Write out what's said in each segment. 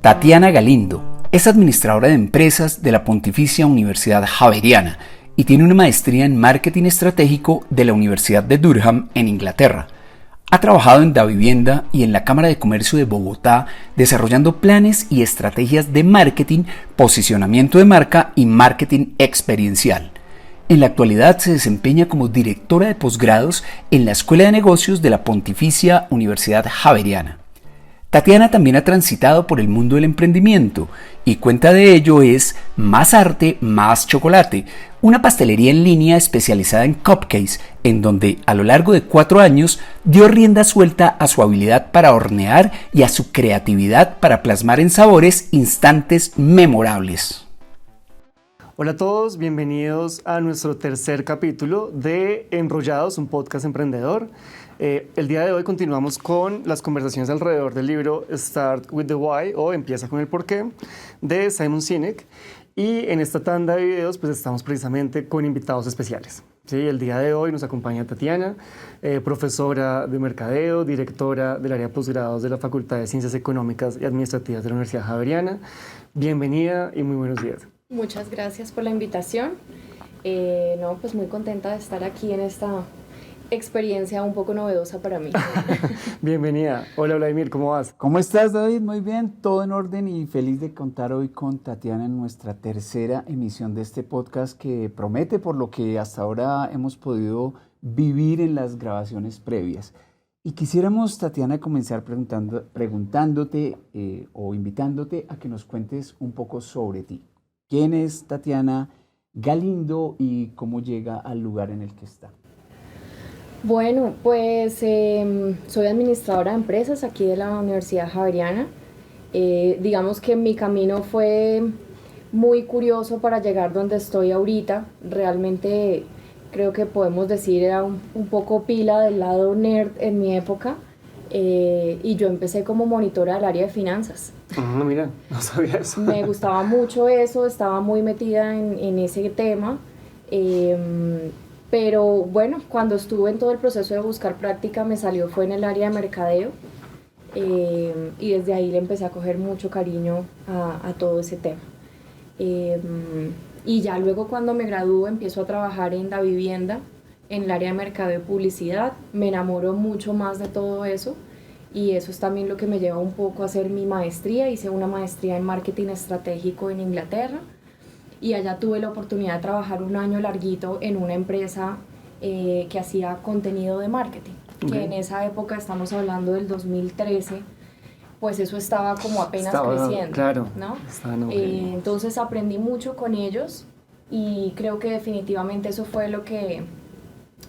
Tatiana Galindo es administradora de empresas de la Pontificia Universidad Javeriana y tiene una maestría en marketing estratégico de la Universidad de Durham en Inglaterra. Ha trabajado en Davivienda y en la Cámara de Comercio de Bogotá desarrollando planes y estrategias de marketing, posicionamiento de marca y marketing experiencial. En la actualidad se desempeña como directora de posgrados en la Escuela de Negocios de la Pontificia Universidad Javeriana. Tatiana también ha transitado por el mundo del emprendimiento y cuenta de ello es Más Arte, Más Chocolate, una pastelería en línea especializada en cupcakes, en donde a lo largo de 4 años dio rienda suelta a su habilidad para hornear y a su creatividad para plasmar en sabores instantes memorables. Hola a todos, bienvenidos a nuestro tercer capítulo de Enrollados, un podcast emprendedor. El día de hoy continuamos con las conversaciones alrededor del libro Start with the Why o Empieza con el Porqué de Simon Sinek. Y en esta tanda de videos pues estamos precisamente con invitados especiales. ¿Sí? El día de hoy nos acompaña Tatiana, profesora de mercadeo, directora del área de posgrados de la Facultad de Ciencias Económicas y Administrativas de la Universidad Javeriana. Bienvenida y muy buenos días. Muchas gracias por la invitación. Pues muy contenta de estar aquí en esta experiencia un poco novedosa para mí. Bienvenida. Hola Vladimir, ¿cómo vas? ¿Cómo estás, David? Muy bien, todo en orden y feliz de contar hoy con Tatiana en nuestra tercera emisión de este podcast que promete por lo que hasta ahora hemos podido vivir en las grabaciones previas. Y quisiéramos, Tatiana, comenzar preguntándote o invitándote a que nos cuentes un poco sobre ti. ¿Quién es Tatiana Galindo y cómo llega al lugar en el que está? Bueno, pues soy administradora de empresas aquí de la Universidad Javeriana. Digamos que mi camino fue muy curioso para llegar donde estoy ahorita. Realmente creo que podemos decir era un poco pila del lado nerd en mi época. Y yo empecé como monitora del área de finanzas. Mira, no sabía eso. Me gustaba mucho eso, estaba muy metida en ese tema. Pero bueno, cuando estuve en todo el proceso de buscar práctica me salió fue en el área de mercadeo y desde ahí le empecé a coger mucho cariño a todo ese tema. Y ya luego cuando me gradúo empiezo a trabajar en Davivienda, en el área de mercadeo y publicidad. Me enamoro mucho más de todo eso y eso es también lo que me lleva un poco a hacer mi maestría. Hice una maestría en marketing estratégico en Inglaterra. Y allá tuve la oportunidad de trabajar un año larguito en una empresa que hacía contenido de marketing, que en esa época, estamos hablando del 2013, pues eso estaba como apenas creciendo, claro, ¿no? Entonces aprendí mucho con ellos y creo que definitivamente eso fue lo que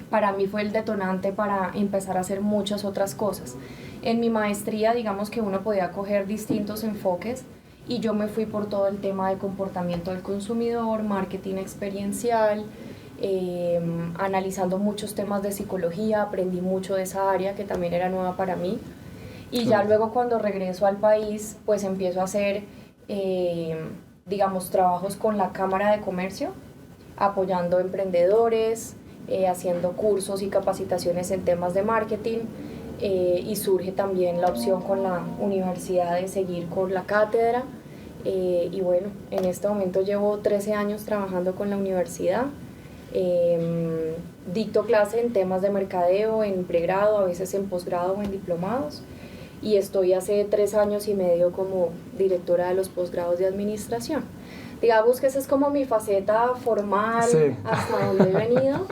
para mí fue el detonante para empezar a hacer muchas otras cosas. En mi maestría, digamos que uno podía coger distintos enfoques, y yo me fui por todo el tema de comportamiento del consumidor, marketing experiencial, analizando muchos temas de psicología, aprendí mucho de esa área que también era nueva para mí. Y ya luego cuando regreso al país, pues empiezo a hacer, digamos, trabajos con la Cámara de Comercio, apoyando emprendedores, haciendo cursos y capacitaciones en temas de marketing. Y surge también la opción con la universidad de seguir con la cátedra y bueno, en este momento llevo 13 años trabajando con la universidad, dicto clase en temas de mercadeo, en pregrado, a veces en posgrado o en diplomados y estoy hace 3 años y medio como directora de los posgrados de administración. Digamos que esa es como mi faceta formal, sí, hasta donde he venido.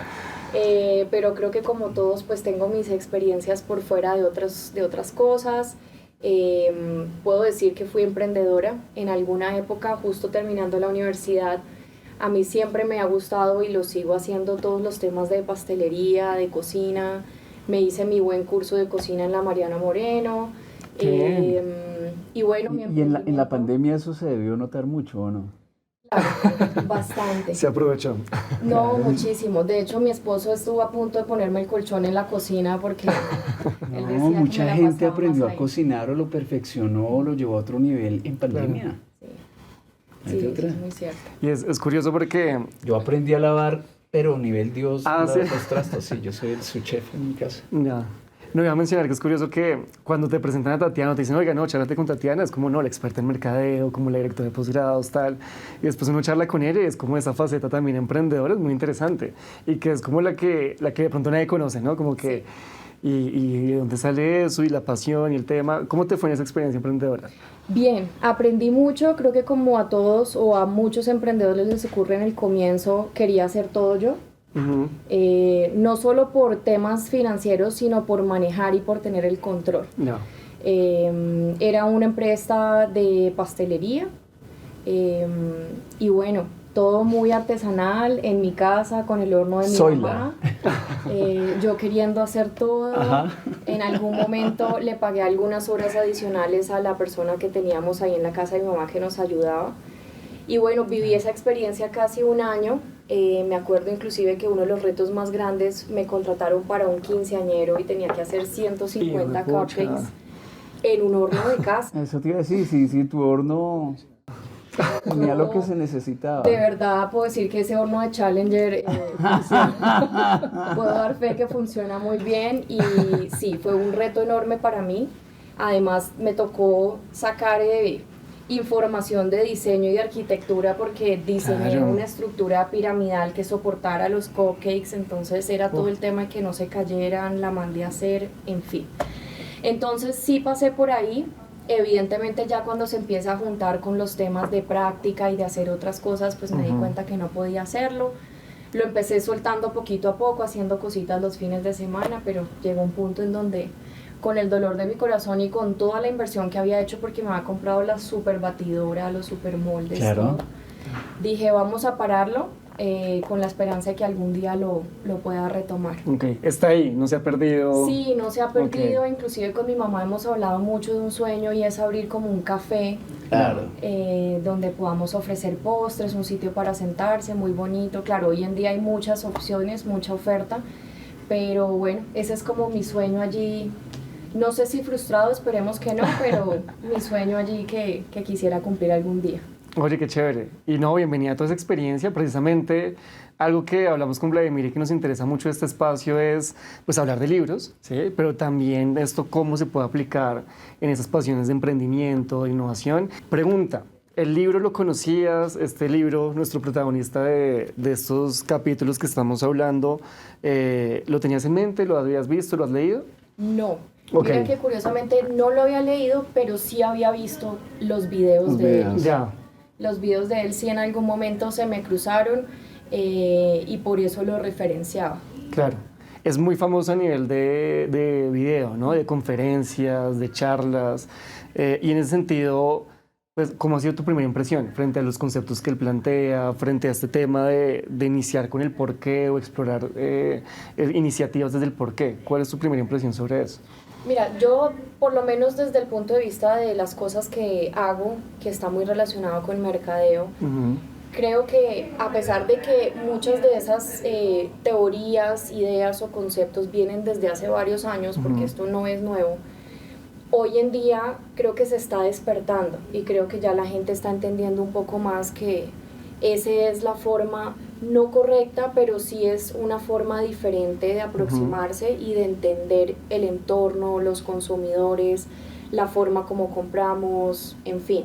Pero creo que como todos pues tengo mis experiencias por fuera de otras cosas. Puedo decir que fui emprendedora en alguna época justo terminando la universidad. A mí siempre me ha gustado y lo sigo haciendo todos los temas de pastelería, de cocina. Me hice mi buen curso de cocina en la Mariana Moreno. Y bueno, ¿Y en la pandemia eso se debió notar mucho o no? Claro, bastante. Se aprovechó. No, muchísimo. De hecho, mi esposo estuvo a punto de ponerme el colchón en la cocina porque él decía que mucha gente aprendió a cocinar o lo perfeccionó o lo llevó a otro nivel en pandemia. Sí, es muy cierto. Y es curioso porque yo aprendí a lavar, pero nivel Dios, ¿sí? Los trastos. Sí, yo soy su chef en mi casa. Ya. No, iba a mencionar que es curioso que cuando te presentan a Tatiana, te dicen, oiga, no, charlate con Tatiana, es como, no, la experta en mercadeo, como la directora de posgrados, tal. Y después uno charla con ella y es como esa faceta también emprendedora, es muy interesante. Y que es como la que de pronto nadie conoce, ¿no? Como que, y de dónde sale eso, y la pasión, y el tema. ¿Cómo te fue en esa experiencia emprendedora? Bien, aprendí mucho, creo que como a todos o a muchos emprendedores les ocurre en el comienzo, quería hacer todo yo. No solo por temas financieros, sino por manejar y por tener el control. No. Era una empresa de pastelería y bueno, todo muy artesanal en mi casa con el horno de mi mamá. Yo queriendo hacer todo. Ajá. En algún momento le pagué algunas horas adicionales a la persona que teníamos ahí en la casa de mi mamá que nos ayudaba. Y bueno, viví esa experiencia casi un año. Me acuerdo inclusive que uno de los retos más grandes me contrataron para un quinceañero y tenía que hacer 150 cupcakes en un horno de casa. Eso te iba a decir, sí, tu horno tenía lo que se necesitaba. De verdad puedo decir que ese horno de Challenger funciona. Puedo dar fe que funciona muy bien y sí, fue un reto enorme para mí. Además me tocó sacar información de diseño y de arquitectura porque diseñé una estructura piramidal que soportara los cupcakes, entonces era todo el tema de que no se cayeran, la mandé a hacer, en fin. Entonces sí pasé por ahí, evidentemente ya cuando se empieza a juntar con los temas de práctica y de hacer otras cosas, pues me di cuenta que no podía hacerlo. Lo empecé soltando poquito a poco, haciendo cositas los fines de semana, pero llegó un punto en donde con el dolor de mi corazón y con toda la inversión que había hecho porque me había comprado la super batidora, los super moldes, todo, dije vamos a pararlo con la esperanza de que algún día lo pueda retomar. Okay. Está ahí, no se ha perdido. Sí, no se ha perdido, inclusive con mi mamá hemos hablado mucho de un sueño y es abrir como un café donde podamos ofrecer postres, un sitio para sentarse, muy bonito. Claro, hoy en día hay muchas opciones, mucha oferta, pero bueno, ese es como mi sueño allí. No sé si frustrado, esperemos que no, pero mi sueño allí que quisiera cumplir algún día. Oye, qué chévere. Y no, bienvenida a toda esa experiencia. Precisamente algo que hablamos con Vladimir y que nos interesa mucho de este espacio es pues hablar de libros, ¿sí? Pero también de esto cómo se puede aplicar en esas pasiones de emprendimiento, de innovación. Pregunta, ¿el libro lo conocías? Este libro, nuestro protagonista de estos capítulos que estamos hablando, ¿lo tenías en mente? ¿Lo habías visto? ¿Lo has leído? No. Mira que curiosamente no lo había leído, pero sí había visto los videos de él. Ya. Los videos de él sí en algún momento se me cruzaron y por eso lo referenciaba. Claro. Es muy famoso a nivel de video, ¿no? De conferencias, de charlas. Y en ese sentido, pues, ¿cómo ha sido tu primera impresión frente a los conceptos que él plantea, frente a este tema de iniciar con el porqué o explorar iniciativas desde el porqué? ¿Cuál es tu primera impresión sobre eso? Mira, yo por lo menos desde el punto de vista de las cosas que hago, que está muy relacionado con mercadeo, creo que a pesar de que muchas de esas teorías, ideas o conceptos vienen desde hace varios años, porque esto no es nuevo, hoy en día creo que se está despertando y creo que ya la gente está entendiendo un poco más que esa es la forma no correcta, pero sí es una forma diferente de aproximarse y de entender el entorno, los consumidores, la forma como compramos, en fin.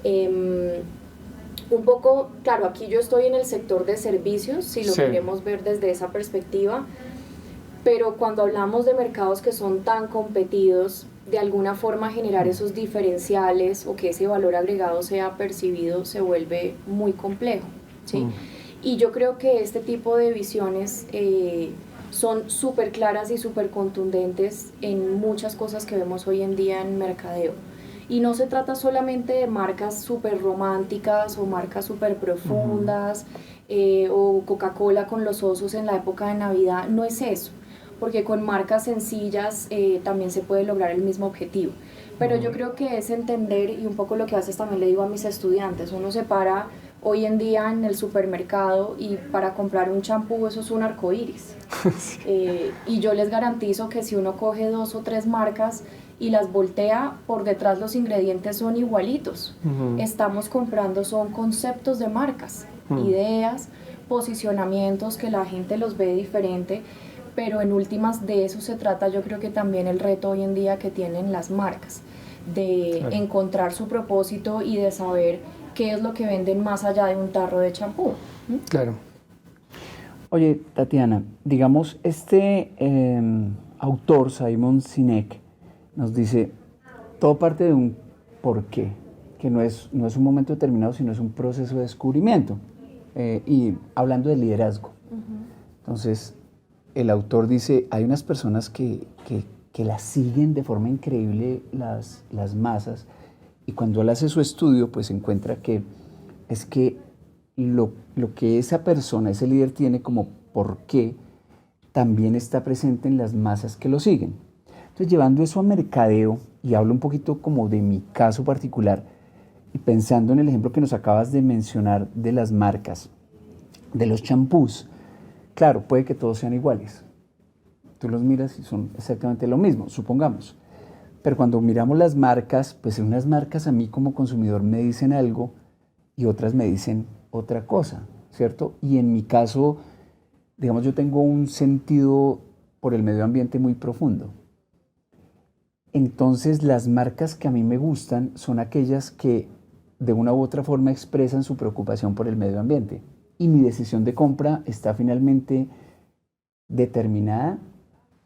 Un poco, claro, aquí yo estoy en el sector de servicios, si lo queremos ver desde esa perspectiva, pero cuando hablamos de mercados que son tan competidos, de alguna forma generar esos diferenciales o que ese valor agregado sea percibido se vuelve muy complejo, ¿sí? Y yo creo que este tipo de visiones son súper claras y súper contundentes en muchas cosas que vemos hoy en día en mercadeo. Y no se trata solamente de marcas súper románticas o marcas súper profundas o Coca-Cola con los osos en la época de Navidad, no es eso. Porque con marcas sencillas también se puede lograr el mismo objetivo. Pero yo creo que es entender, y un poco lo que a veces también le digo a mis estudiantes, uno se para hoy en día en el supermercado y para comprar un champú eso es un arcoíris. Y yo les garantizo que si uno coge 2 o 3 marcas y las voltea, por detrás los ingredientes son igualitos. Estamos comprando, son conceptos de marcas, ideas, posicionamientos que la gente los ve diferente, pero en últimas de eso se trata, yo creo que también el reto hoy en día que tienen las marcas, de encontrar su propósito y de saber qué es lo que venden más allá de un tarro de champú. Claro. Oye, Tatiana, digamos, autor, Simon Sinek, nos dice, todo parte de un porqué, que no es un momento determinado, sino es un proceso de descubrimiento. Y hablando de liderazgo. Entonces, el autor dice, hay unas personas que las siguen de forma increíble las masas, y cuando él hace su estudio, pues encuentra que es que lo que esa persona, ese líder tiene como por qué, también está presente en las masas que lo siguen. Entonces, llevando eso a mercadeo, y hablo un poquito como de mi caso particular, y pensando en el ejemplo que nos acabas de mencionar de las marcas, de los champús, claro, puede que todos sean iguales. Tú los miras y son exactamente lo mismo, supongamos. Pero cuando miramos las marcas, pues unas marcas a mí como consumidor me dicen algo y otras me dicen otra cosa, ¿cierto? Y en mi caso, digamos, yo tengo un sentido por el medio ambiente muy profundo. Entonces, las marcas que a mí me gustan son aquellas que de una u otra forma expresan su preocupación por el medio ambiente. Y mi decisión de compra está finalmente determinada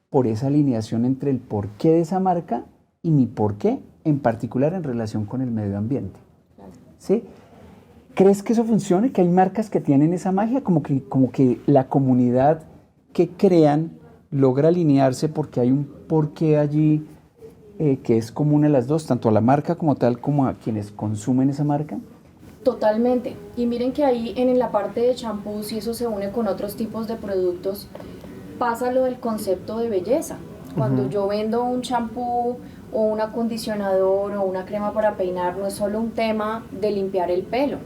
por esa alineación entre el porqué de esa marca y mi porqué, en particular en relación con el medio ambiente. ¿Sí? ¿Crees que eso funcione? ¿Que hay marcas que tienen esa magia? Como que la comunidad que crean logra alinearse porque hay un porqué allí que es común a las dos, tanto a la marca como tal, como a quienes consumen esa marca. Totalmente. Y miren que ahí en la parte de champús, y eso se une con otros tipos de productos, pasa lo del concepto de belleza. Cuando yo vendo un champú o un acondicionador o una crema para peinar, no es solo un tema de limpiar el pelo.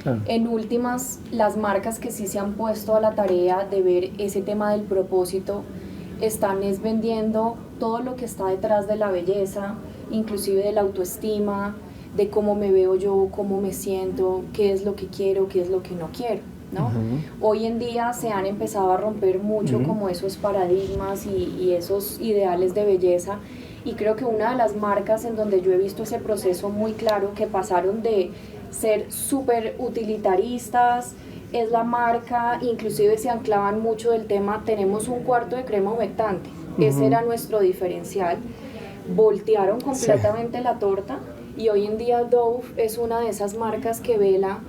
Claro. En últimas, las marcas que sí se han puesto a la tarea de ver ese tema del propósito, están vendiendo todo lo que está detrás de la belleza, inclusive de la autoestima, de cómo me veo yo, cómo me siento, qué es lo que quiero, qué es lo que no quiero, ¿no? Hoy en día se han empezado a romper mucho como esos paradigmas y esos ideales de belleza, y creo que una de las marcas en donde yo he visto ese proceso muy claro, que pasaron de ser súper utilitaristas, es la marca, inclusive se anclaban mucho del tema, tenemos un cuarto de crema humectante, ese era nuestro diferencial, voltearon completamente la torta, y hoy en día Dove es una de esas marcas que vela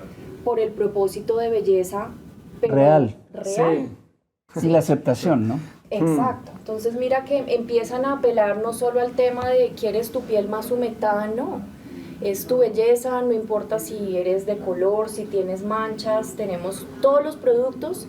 por el propósito de belleza, pero real. Sí. Y la aceptación, ¿no? Exacto. Entonces mira que empiezan a apelar no solo al tema de ¿quieres tu piel más humectada? No. Es tu belleza, no importa si eres de color, si tienes manchas, tenemos todos los productos,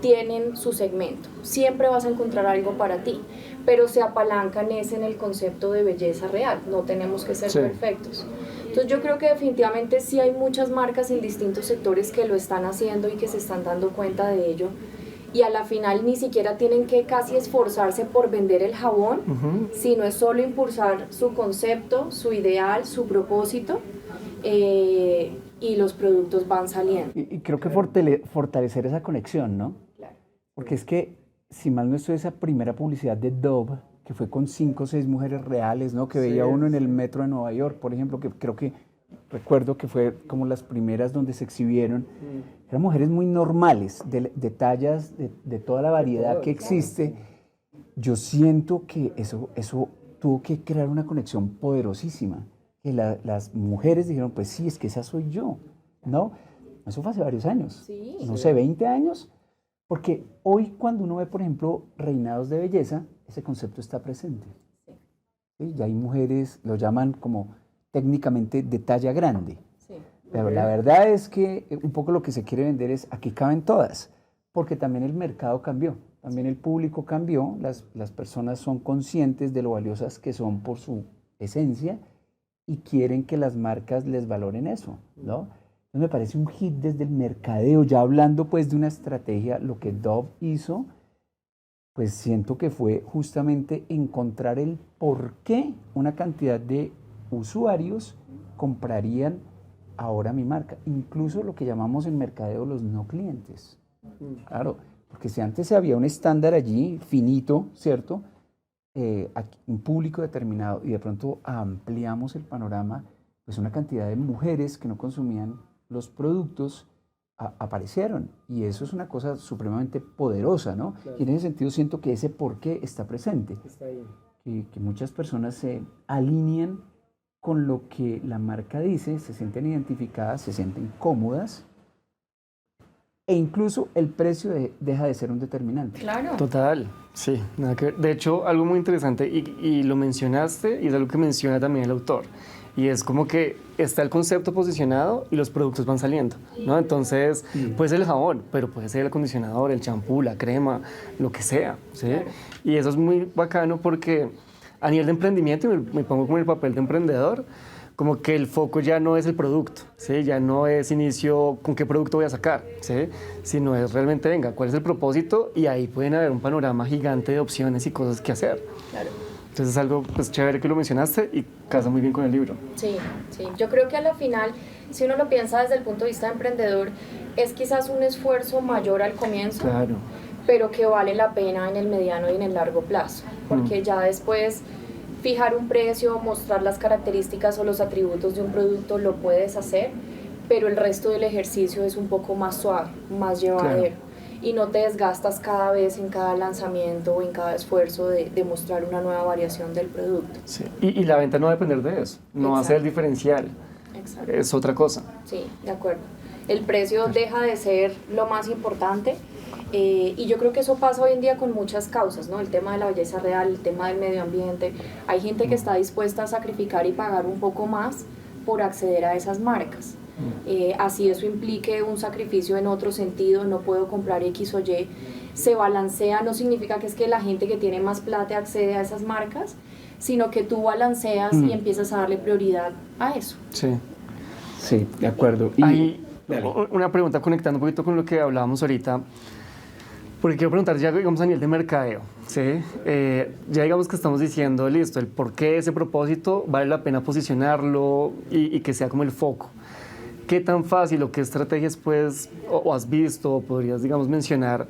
tienen su segmento. Siempre vas a encontrar algo para ti, pero se apalancan en el concepto de belleza real, no tenemos que ser perfectos. Entonces yo creo que definitivamente sí hay muchas marcas en distintos sectores que lo están haciendo y que se están dando cuenta de ello, y a la final ni siquiera tienen que casi esforzarse por vender el jabón, sino es solo impulsar su concepto, su ideal, su propósito, y los productos van saliendo. Y creo que fortalecer esa conexión, ¿no? Claro. Porque es que, si mal no estoy, esa primera publicidad de Dove, que fue con 5 o 6 mujeres reales, ¿no? Que veía uno en el metro de Nueva York, por ejemplo, que creo que recuerdo que fue como las primeras donde se exhibieron. Eran mujeres muy normales, de tallas, de toda la variedad que existe. Yo siento que eso tuvo que crear una conexión poderosísima. Que las mujeres dijeron, pues sí, es que esa soy yo, ¿no? Eso fue hace varios años, no sé, 20 años. Porque hoy cuando uno ve, por ejemplo, reinados de belleza, ese concepto está presente. ¿Sí? Ya hay mujeres, lo llaman como técnicamente de talla grande. Pero la verdad es que un poco lo que se quiere vender es aquí caben todas, porque también el mercado cambió, también el público cambió, las personas son conscientes de lo valiosas que son por su esencia y quieren que las marcas les valoren eso, ¿no? Entonces me parece un hit desde el mercadeo, ya hablando pues de una estrategia, lo que Dove hizo, pues siento que fue justamente encontrar el por qué una cantidad de usuarios comprarían ahora mi marca, incluso lo que llamamos en mercadeo los no clientes. Claro, Porque si antes había un estándar allí finito, ¿cierto? Un público determinado y de pronto ampliamos el panorama, pues una cantidad de mujeres que no consumían los productos aparecieron y eso es una cosa supremamente poderosa, ¿no? Claro. Y en ese sentido siento que ese porqué está presente, está ahí. Que muchas personas se alinean con lo que la marca dice, se sienten identificadas, se sienten cómodas e incluso el precio deja de ser un determinante. Claro. Total, sí, nada que ver. De hecho, algo muy interesante y lo mencionaste y es algo que menciona también el autor. Y es como que está el concepto posicionado y los productos van saliendo, ¿no? Entonces, puede ser el jabón, pero puede ser el acondicionador, el champú, la crema, lo que sea, ¿sí? Claro. Y eso es muy bacano porque a nivel de emprendimiento, y me pongo como en el papel de emprendedor, como que el foco ya no es el producto, ¿sí? Ya no es inicio con qué producto voy a sacar, ¿sí? Sino es realmente, venga, cuál es el propósito y ahí pueden haber un panorama gigante de opciones y cosas que hacer. Claro. Entonces es algo pues, chévere que lo mencionaste y casa muy bien con el libro. Sí, sí. Yo creo que a la final, si uno lo piensa desde el punto de vista de emprendedor, es quizás un esfuerzo mayor al comienzo, claro, pero que vale la pena en el mediano y en el largo plazo, porque ya después fijar un precio, mostrar las características o los atributos de un producto lo puedes hacer, pero el resto del ejercicio es un poco más suave, más llevadero. Claro. Y no te desgastas cada vez en cada lanzamiento o en cada esfuerzo de mostrar una nueva variación del producto. Sí. Y la venta no va a depender de eso, no va a ser el diferencial. Exacto. Es otra cosa. Sí, de acuerdo. El precio deja de ser lo más importante y yo creo que eso pasa hoy en día con muchas causas, ¿no? El tema de la belleza real, el tema del medio ambiente. Hay gente que está dispuesta a sacrificar y pagar un poco más por acceder a esas marcas. Así eso implique un sacrificio en otro sentido, no puedo comprar X o Y, se balancea, no significa que es que la gente que tiene más plata accede a esas marcas, sino que tú balanceas y empiezas a darle prioridad a eso. Sí, sí, de acuerdo. Y hay una pregunta conectando un poquito con lo que hablábamos ahorita, porque quiero preguntar ya digamos a nivel de mercadeo, ¿sí? Ya digamos que estamos diciendo, listo, el por qué ese propósito vale la pena posicionarlo y que sea como el foco. ¿Qué tan fácil o qué estrategias pues, o has visto o podrías, digamos, mencionar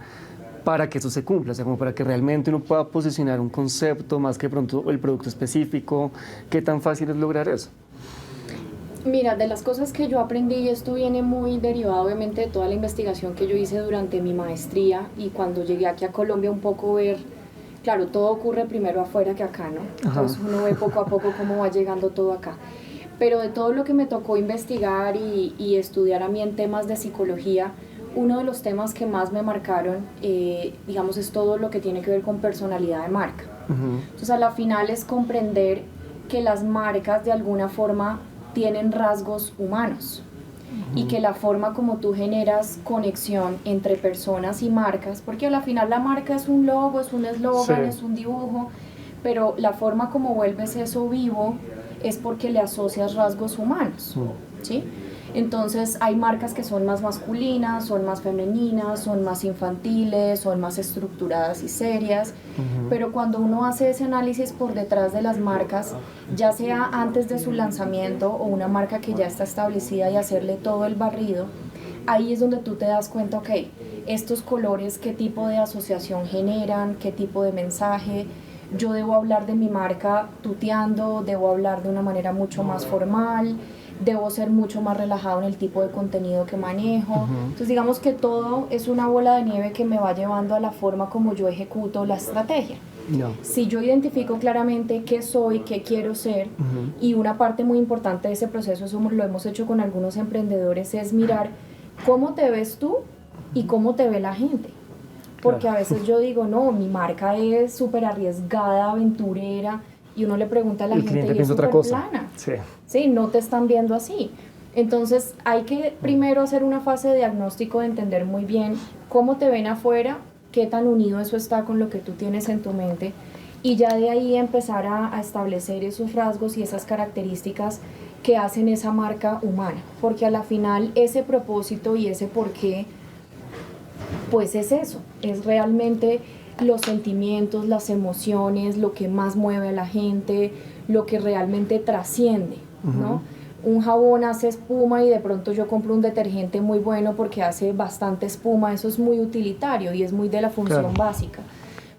para que eso se cumpla? O sea, como para que realmente uno pueda posicionar un concepto más que pronto el producto específico. ¿Qué tan fácil es lograr eso? Mira, de las cosas que yo aprendí, y esto viene muy derivado obviamente de toda la investigación que yo hice durante mi maestría y cuando llegué aquí a Colombia un poco ver, claro, todo ocurre primero afuera que acá, ¿no? Entonces uno ve poco a poco cómo va llegando todo acá. Pero de todo lo que me tocó investigar y estudiar a mí en temas de psicología, uno de los temas que más me marcaron, digamos, es todo lo que tiene que ver con personalidad de marca. Entonces, a la final es comprender que las marcas de alguna forma tienen rasgos humanos y que la forma como tú generas conexión entre personas y marcas, porque a la final la marca es un logo, es un eslogan, es un dibujo, pero la forma como vuelves eso vivo es porque le asocias rasgos humanos, ¿sí? Entonces hay marcas que son más masculinas, son más femeninas, son más infantiles, son más estructuradas y serias, pero cuando uno hace ese análisis por detrás de las marcas, ya sea antes de su lanzamiento o una marca que ya está establecida y hacerle todo el barrido, ahí es donde tú te das cuenta, ok, estos colores, qué tipo de asociación generan, qué tipo de mensaje. Yo debo hablar de mi marca tuteando, debo hablar de una manera mucho más formal, debo ser mucho más relajado en el tipo de contenido que manejo. Entonces digamos que todo es una bola de nieve que me va llevando a la forma como yo ejecuto la estrategia. Si yo identifico claramente qué soy, qué quiero ser, y una parte muy importante de ese proceso, eso lo hemos hecho con algunos emprendedores, es mirar cómo te ves tú y cómo te ve la gente. Porque a veces yo digo, no, mi marca es súper arriesgada, aventurera, y uno le pregunta a la gente y es súper plana. Sí, no te están viendo así. Entonces hay que primero hacer una fase de diagnóstico, de entender muy bien cómo te ven afuera, qué tan unido eso está con lo que tú tienes en tu mente, y ya de ahí empezar a establecer esos rasgos y esas características que hacen esa marca humana. Porque a la final ese propósito y ese porqué, pues es eso, es realmente los sentimientos, las emociones, lo que más mueve a la gente, lo que realmente trasciende, ¿no? un jabón hace espuma y de pronto yo compro un detergente muy bueno porque hace bastante espuma, eso es muy utilitario y es muy de la función básica.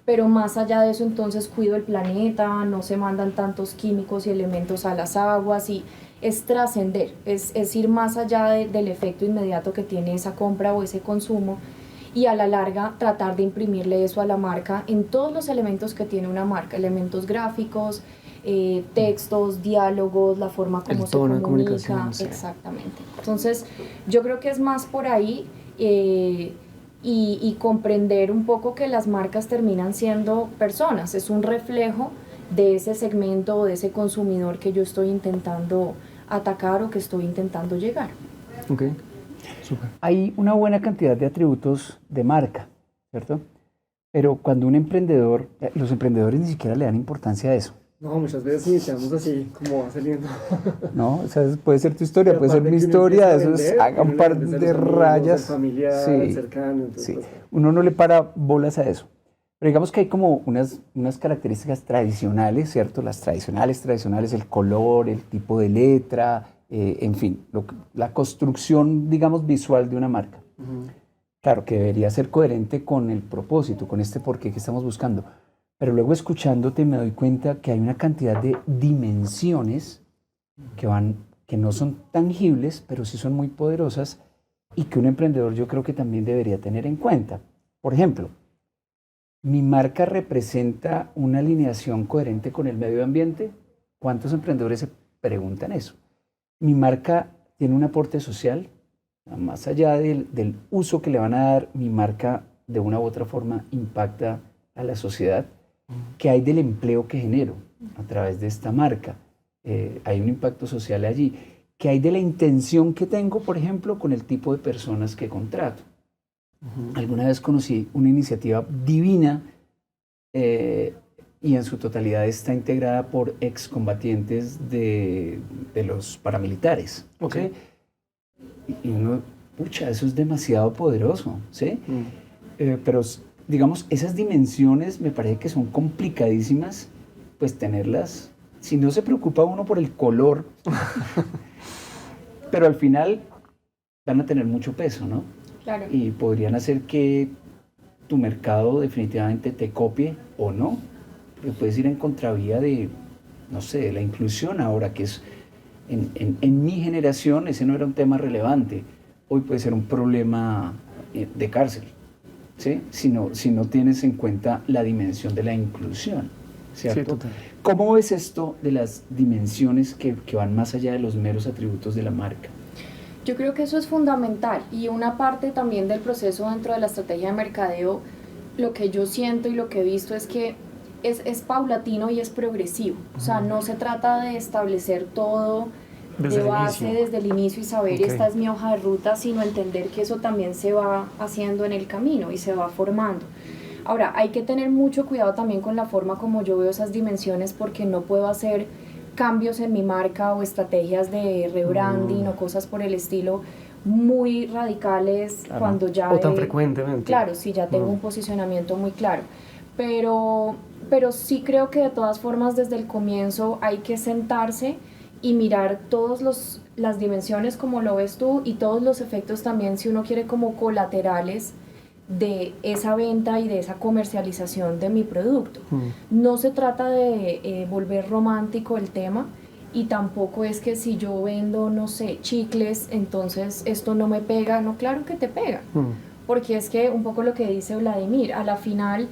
Pero más allá de eso, entonces cuido el planeta, no se mandan tantos químicos y elementos a las aguas y es trascender, es ir más allá del efecto inmediato que tiene esa compra o ese consumo y a la larga tratar de imprimirle eso a la marca en todos los elementos que tiene una marca, elementos gráficos, textos, diálogos, la forma como se comunica, exactamente. Entonces, yo creo que es más por ahí y comprender un poco que las marcas terminan siendo personas, es un reflejo de ese segmento o de ese consumidor que yo estoy intentando atacar o que estoy intentando llegar. Ok, súper. Hay una buena cantidad de atributos de marca, ¿cierto? Pero cuando un emprendedor, los emprendedores ni siquiera le dan importancia a eso. No, muchas veces iniciamos así, como va saliendo. No, o sea, puede ser tu historia, puede ser mi historia, eso es, haga un par de rayas. Familiar, sí, cercano, entonces, sí. pues, Uno no le para bolas a eso. Pero digamos que hay como unas características tradicionales, ¿cierto? Las tradicionales, el color, el tipo de letra, en fin, la construcción, digamos, visual de una marca. Claro, que debería ser coherente con el propósito, con este porqué que estamos buscando. Pero luego escuchándote me doy cuenta que hay una cantidad de dimensiones que no son tangibles, pero sí son muy poderosas y que un emprendedor yo creo que también debería tener en cuenta. Por ejemplo, ¿mi marca representa una alineación coherente con el medio ambiente? ¿Cuántos emprendedores se preguntan eso? ¿Mi marca tiene un aporte social? Más allá del uso que le van a dar, mi marca de una u otra forma impacta a la sociedad. ¿Qué hay del empleo que genero a través de esta marca? Hay un impacto social allí. ¿Qué hay de la intención que tengo, por ejemplo, con el tipo de personas que contrato? Alguna vez conocí una iniciativa divina y en su totalidad está integrada por excombatientes de los paramilitares. Okay. Y uno, pucha, eso es demasiado poderoso, ¿sí? Pero digamos, esas dimensiones me parece que son complicadísimas, pues tenerlas, si no se preocupa uno por el color, pero al final van a tener mucho peso, ¿no? Claro. Y podrían hacer que tu mercado definitivamente te copie o no, porque puedes ir en contravía de, no sé, de la inclusión ahora, que es, en mi generación ese no era un tema relevante, hoy puede ser un problema de cárcel. ¿Sí? Si no tienes en cuenta la dimensión de la inclusión, ¿cierto? Sí, total. ¿Cómo ves esto de las dimensiones que van más allá de los meros atributos de la marca? Yo creo que eso es fundamental y una parte también del proceso dentro de la estrategia de mercadeo, lo que yo siento y lo que he visto es que es paulatino y es progresivo. O sea, no se trata de establecer todo de base desde el inicio y saber esta es mi hoja de ruta, sino entender que eso también se va haciendo en el camino y se va formando. Ahora, hay que tener mucho cuidado también con la forma como yo veo esas dimensiones porque no puedo hacer cambios en mi marca o estrategias de rebranding o cosas por el estilo muy radicales cuando ya... O tan frecuentemente. Claro, sí, ya tengo un posicionamiento muy claro. Pero sí creo que de todas formas desde el comienzo hay que sentarse y mirar todas las dimensiones como lo ves tú y todos los efectos también si uno quiere como colaterales de esa venta y de esa comercialización de mi producto. No se trata de volver romántico el tema y tampoco es que si yo vendo, no sé, chicles, entonces esto no me pega. No, claro que te pega, porque es que un poco lo que dice Vladimir, a la final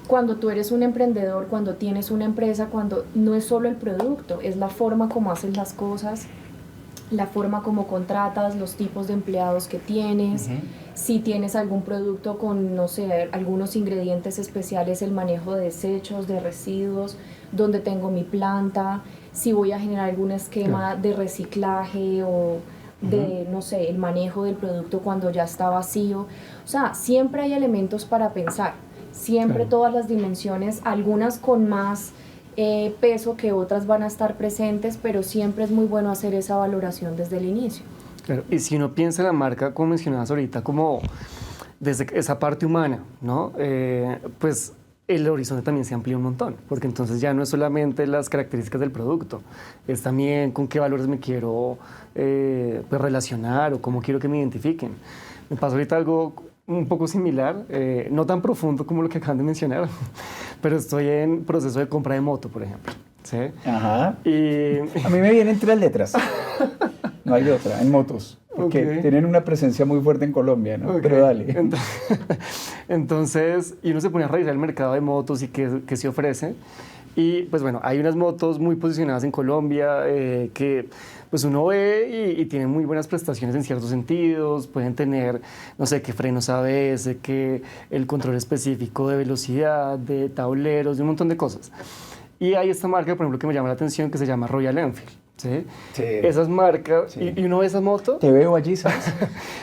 cuando tú eres un emprendedor, cuando tienes una empresa, cuando no es solo el producto, es la forma como haces las cosas, la forma como contratas, los tipos de empleados que tienes, si tienes algún producto con, no sé, algunos ingredientes especiales, el manejo de desechos, de residuos, donde tengo mi planta, si voy a generar algún esquema de reciclaje o de, no sé, el manejo del producto cuando ya está vacío. O sea, siempre hay elementos para pensar. Siempre todas las dimensiones, algunas con más peso que otras van a estar presentes, pero siempre es muy bueno hacer esa valoración desde el inicio. Claro, y si uno piensa en la marca, como mencionabas ahorita, como desde esa parte humana, ¿no? Pues el horizonte también se amplía un montón, porque entonces ya no es solamente las características del producto, es también con qué valores me quiero pues relacionar o cómo quiero que me identifiquen. Me pasa ahorita algo un poco similar, no tan profundo como lo que acaban de mencionar, pero estoy en proceso de compra de moto, por ejemplo. ¿Sí? Ajá. Y... A mí me vienen 3 letras. No hay otra, en motos. Porque tienen una presencia muy fuerte en Colombia, ¿no? Pero dale. Entonces, y uno se pone a revisar el mercado de motos y qué se ofrece. Y pues bueno, hay unas motos muy posicionadas en Colombia que pues uno ve y tienen muy buenas prestaciones en ciertos sentidos, pueden tener, no sé, qué frenos ABS, que el control específico de velocidad, de tableros, de un montón de cosas. Y hay esta marca, por ejemplo, que me llama la atención, que se llama Royal Enfield. ¿Sí? Sí. Esas marcas, Sí. y uno ve esa moto. Te veo allí, ¿sabes?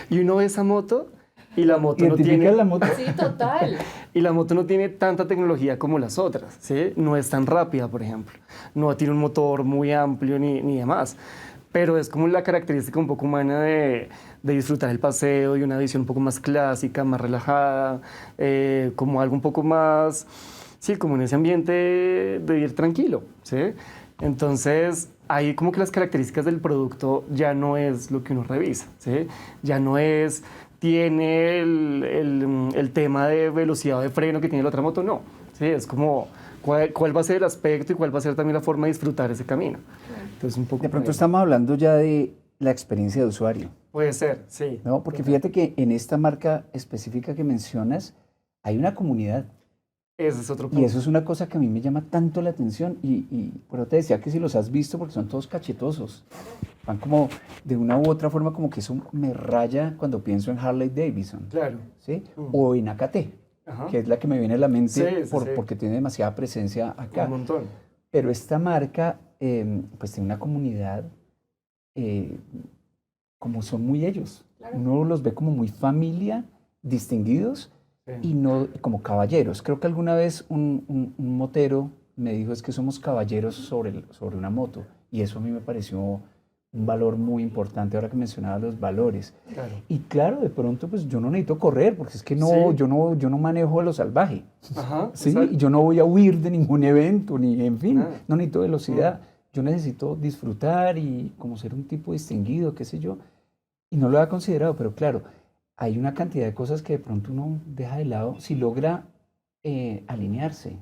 Y uno ve esa moto y la moto no tiene... ¿Identificas la moto? Sí, total. Y la moto no tiene tanta tecnología como las otras, ¿sí? No es tan rápida, por ejemplo. No tiene un motor muy amplio ni demás. Pero es como la característica un poco humana de disfrutar el paseo y una visión un poco más clásica, más relajada, como algo un poco más, sí, como en ese ambiente de ir tranquilo, ¿sí? Entonces, ahí como que las características del producto ya no es lo que uno revisa, ¿sí? Ya no es, tiene el tema de velocidad o de freno que tiene la otra moto, no. ¿Sí? Es como cuál va a ser el aspecto y cuál va a ser también la forma de disfrutar ese camino. Entonces, un poco De pronto estamos hablando ya de la experiencia de usuario. puede ser, sí. ¿No? Porque fíjate que en esta marca específica que mencionas hay una comunidad. Ese es otro punto. Y eso es una cosa que a mí me llama tanto la atención. Y bueno, te decía que si los has visto, porque son todos cachetosos. Van como, de una u otra forma, como que eso me raya cuando pienso en Harley Davidson. Claro. ¿Sí? O en AKT, Ajá. que es la que me viene a la mente Sí, sí. porque tiene demasiada presencia acá. Un montón. Pero esta marca, pues tiene una comunidad, como son muy ellos. Claro. Uno los ve como muy familia, distinguidos, Sí. y no como caballeros. Creo que alguna vez un motero me dijo es que somos caballeros sobre una moto, y eso a mí me pareció un valor muy importante ahora que mencionaba los valores. Claro. Y claro, de pronto pues yo no necesito correr, porque es que no, Sí. yo no manejo a lo salvaje. Ajá. Sí, exacto. y yo no voy a huir de ningún evento, ni en fin, Nada. no necesito velocidad. Yo necesito disfrutar y como ser un tipo distinguido, qué sé yo. Y no lo había considerado, pero claro, hay una cantidad de cosas que de pronto uno deja de lado si logra alinearse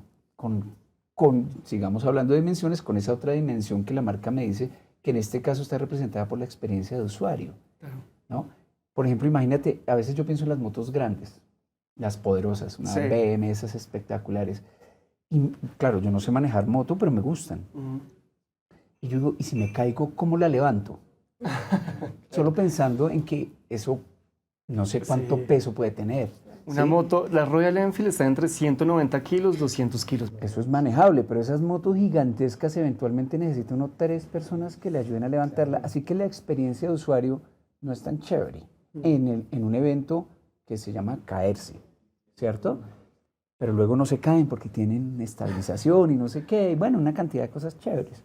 sigamos hablando de dimensiones, con esa otra dimensión que la marca me dice que en este caso está representada por la experiencia de usuario, Claro. ¿no? Por ejemplo, imagínate, a veces yo pienso en las motos grandes, las poderosas, una Sí. BM, esas espectaculares. Y claro, yo no sé manejar moto, pero me gustan. Ujú. Y yo digo, ¿y si me caigo, cómo la levanto? Solo pensando en que eso, no sé cuánto Sí. peso puede tener. Una ¿sí? moto, la Royal Enfield está entre 190 kilos, 200 kilos. Eso es manejable, pero esas motos gigantescas eventualmente necesita uno 3 personas que le ayuden a levantarla. Así que la experiencia de usuario no es tan chévere en un evento que se llama caerse, ¿cierto? Pero luego no se caen porque tienen estabilización y no sé qué. Y bueno, una cantidad de cosas chéveres.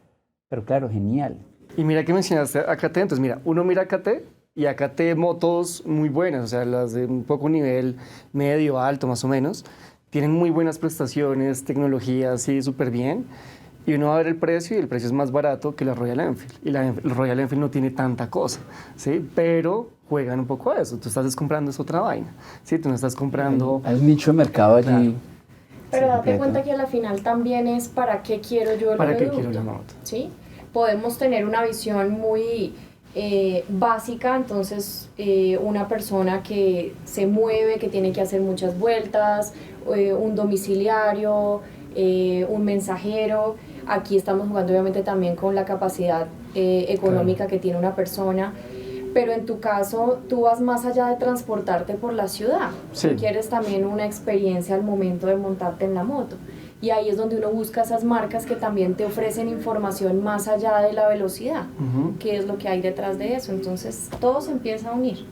Pero claro, genial. Y mira que mencionaste AKT, entonces mira, uno mira AKT y AKT motos muy buenas, o sea, las de un poco nivel medio, alto más o menos, tienen muy buenas prestaciones, tecnología, así súper bien. Y uno va a ver el precio y el precio es más barato que la Royal Enfield. Y la Royal Enfield no tiene tanta cosa, ¿sí? Pero juegan un poco a eso. Tú estás comprando es otra vaina, ¿sí? Tú no estás comprando... Hay un nicho de mercado allí. Claro. Pero date completo. cuenta que a la final también es para qué quiero yo el ¿Para qué producto. quiero la moto? ¿Sí? Podemos tener una visión muy básica, entonces una persona que se mueve, que tiene que hacer muchas vueltas, un domiciliario, un mensajero. Aquí estamos jugando obviamente también con la capacidad económica que tiene una persona. Pero en tu caso, tú vas más allá de transportarte por la ciudad. Sí. Tú quieres también una experiencia al momento de montarte en la moto. Y ahí es donde uno busca esas marcas que también te ofrecen información más allá de la velocidad. Ujú. ¿Qué es lo que hay detrás de eso? Entonces, todo se empieza a unir.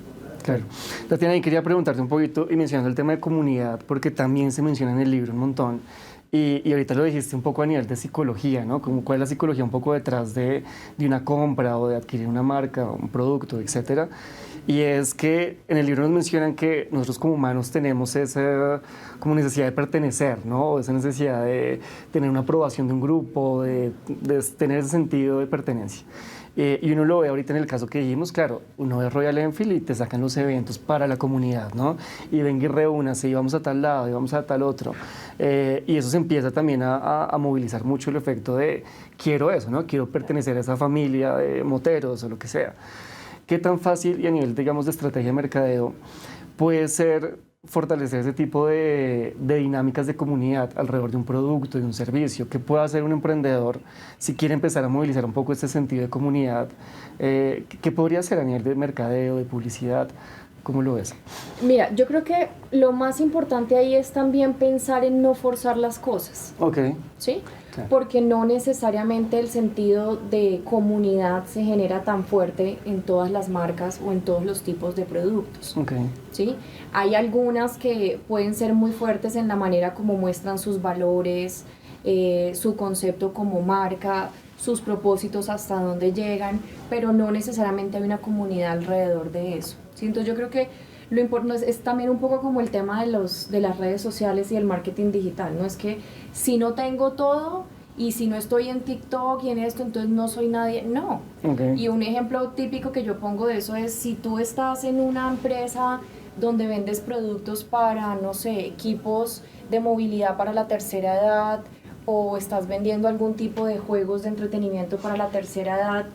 Claro. Tatiana, y quería preguntarte un poquito, y mencionando el tema de comunidad, porque también se menciona en el libro un montón, y ahorita lo dijiste un poco a nivel de psicología, ¿no? Como cuál es la psicología un poco detrás de una compra o de adquirir una marca, un producto, etcétera. y es que en el libro nos mencionan que nosotros como humanos tenemos esa como necesidad de pertenecer, ¿no? Esa necesidad de tener una aprobación de un grupo, de tener ese sentido de pertenencia. Y uno lo ve ahorita en el caso que dijimos, claro, uno ve Royal Enfield y te sacan los eventos para la comunidad, ¿no? Y venga y reúnase, y vamos a tal lado, y vamos a tal otro. Y eso se empieza también a movilizar mucho el efecto de quiero eso, ¿no? Quiero pertenecer a esa familia de moteros o lo que sea. ¿Qué tan fácil y a nivel, digamos, de estrategia de mercadeo puede ser fortalecer ese tipo de dinámicas de comunidad alrededor de un producto, de un servicio? ¿Qué puede hacer un emprendedor si quiere empezar a movilizar un poco este sentido de comunidad? ¿Qué podría hacer a nivel de mercadeo, de publicidad? ¿Cómo lo ves? Mira, yo creo que lo más importante ahí es también pensar en no forzar las cosas. Ok. ¿Sí? Claro. Porque no necesariamente el sentido de comunidad se genera tan fuerte en todas las marcas o en todos los tipos de productos. Ok. ¿Sí? Hay algunas que pueden ser muy fuertes en la manera como muestran sus valores, su concepto como marca, sus propósitos, hasta dónde llegan, pero no necesariamente hay una comunidad alrededor de eso. ¿Sí? Entonces yo creo que lo importante es también un poco como el tema de las redes sociales y el marketing digital, ¿no? Es que si no tengo todo y si no estoy en TikTok y en esto, entonces no soy nadie, no. Okay. Y un ejemplo típico que yo pongo de eso es si tú estás en una empresa donde vendes productos para, no sé, equipos de movilidad para la tercera edad, o estás vendiendo algún tipo de juegos de entretenimiento para la tercera edad,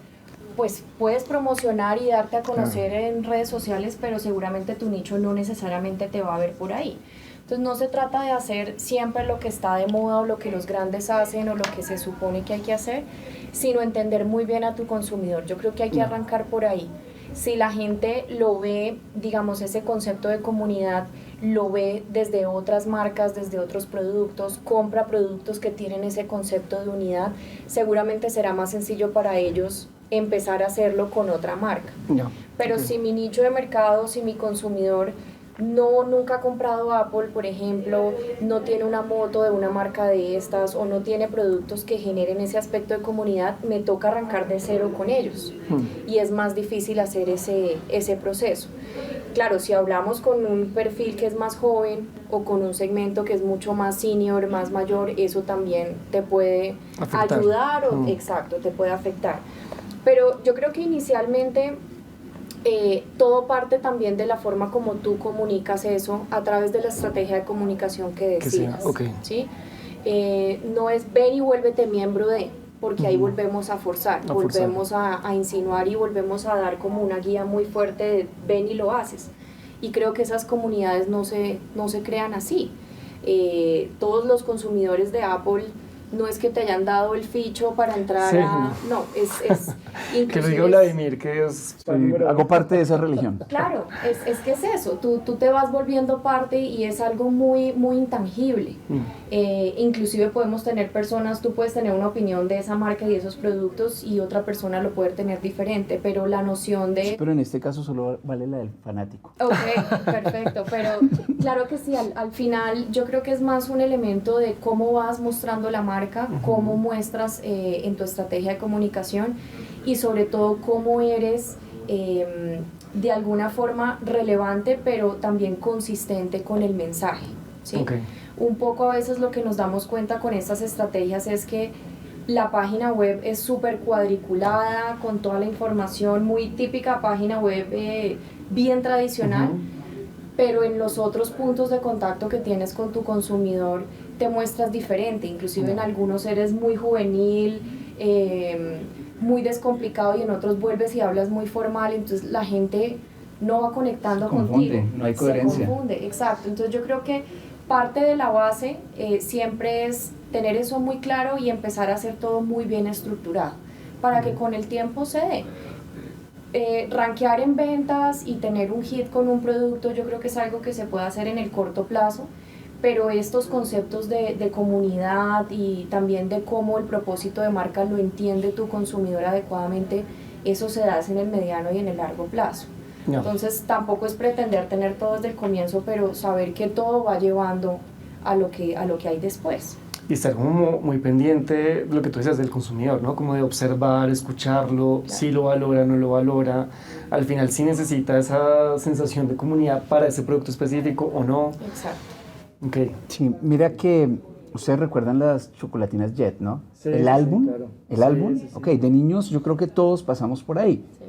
pues puedes promocionar y darte a conocer en redes sociales, pero seguramente tu nicho no necesariamente te va a ver por ahí. Entonces no se trata de hacer siempre lo que está de moda o lo que los grandes hacen o lo que se supone que hay que hacer, sino entender muy bien a tu consumidor. Yo creo que hay que arrancar por ahí. Si la gente lo ve, digamos, ese concepto de comunidad, lo ve desde otras marcas, desde otros productos, compra productos que tienen ese concepto de unidad, seguramente será más sencillo para ellos empezar a hacerlo con otra marca. No. Pero Okay. si mi nicho de mercado, si mi consumidor nunca ha comprado Apple, por ejemplo, no tiene una moto de una marca de estas o no tiene productos que generen ese aspecto de comunidad, me toca arrancar de cero con ellos. Y es más difícil hacer ese proceso. Claro, si hablamos con un perfil que es más joven o con un segmento que es mucho más senior, más mayor, eso también te puede Afectar. ayudar o exacto, te puede afectar. Pero yo creo que inicialmente todo parte también de la forma como tú comunicas eso a través de la estrategia de comunicación que decidas. Okay. ¿Sí? No es ven y vuélvete miembro de, porque ahí volvemos a forzar, volvemos a insinuar y volvemos a dar como una guía muy fuerte de ven y lo haces. Y creo que esas comunidades no se crean así. Todos los consumidores de Apple no es que te hayan dado el ficho para entrar a... No, es que lo diga Vladimir, que es... hago parte de esa religión. Claro, es que es eso, tú te vas volviendo parte y es algo muy, muy intangible. Inclusive podemos tener personas, tú puedes tener una opinión de esa marca y de esos productos y otra persona lo puede tener diferente, pero la noción de... Pero en este caso solo vale la del fanático. Ok, perfecto, pero claro que sí, al final yo creo que es más un elemento de cómo vas mostrando la marca, cómo muestras en tu estrategia de comunicación y sobre todo cómo eres de alguna forma relevante pero también consistente con el mensaje, ¿sí? Okay. Un poco a veces lo que nos damos cuenta con estas estrategias es que la página web es súper cuadriculada, con toda la información, muy típica página web bien tradicional, pero en los otros puntos de contacto que tienes con tu consumidor te muestras diferente, inclusive en algunos eres muy juvenil, muy descomplicado y en otros vuelves y hablas muy formal, entonces la gente no va conectando contigo. No hay coherencia. Se confunde, exacto. Entonces yo creo que parte de la base siempre es tener eso muy claro y empezar a hacer todo muy bien estructurado para que con el tiempo se dé. Rankear en ventas y tener un hit con un producto yo creo que es algo que se puede hacer en el corto plazo, pero estos conceptos de comunidad y también de cómo el propósito de marca lo entiende tu consumidor adecuadamente, eso se da en el mediano y en el largo plazo. No. Entonces tampoco es pretender tener todo desde el comienzo, pero saber que todo va llevando a lo que hay después. y estar como muy pendiente de lo que tú decías del consumidor, ¿no? Como de observar, escucharlo, si lo valora, no lo valora. Al final, si necesita esa sensación de comunidad para ese producto específico o no. Exacto. Okay. Sí, mira que ustedes recuerdan las chocolatinas Jet, ¿no? Sí, el sí, álbum, claro. el álbum. Sí. Ok, de niños yo creo que todos pasamos por ahí. Sí.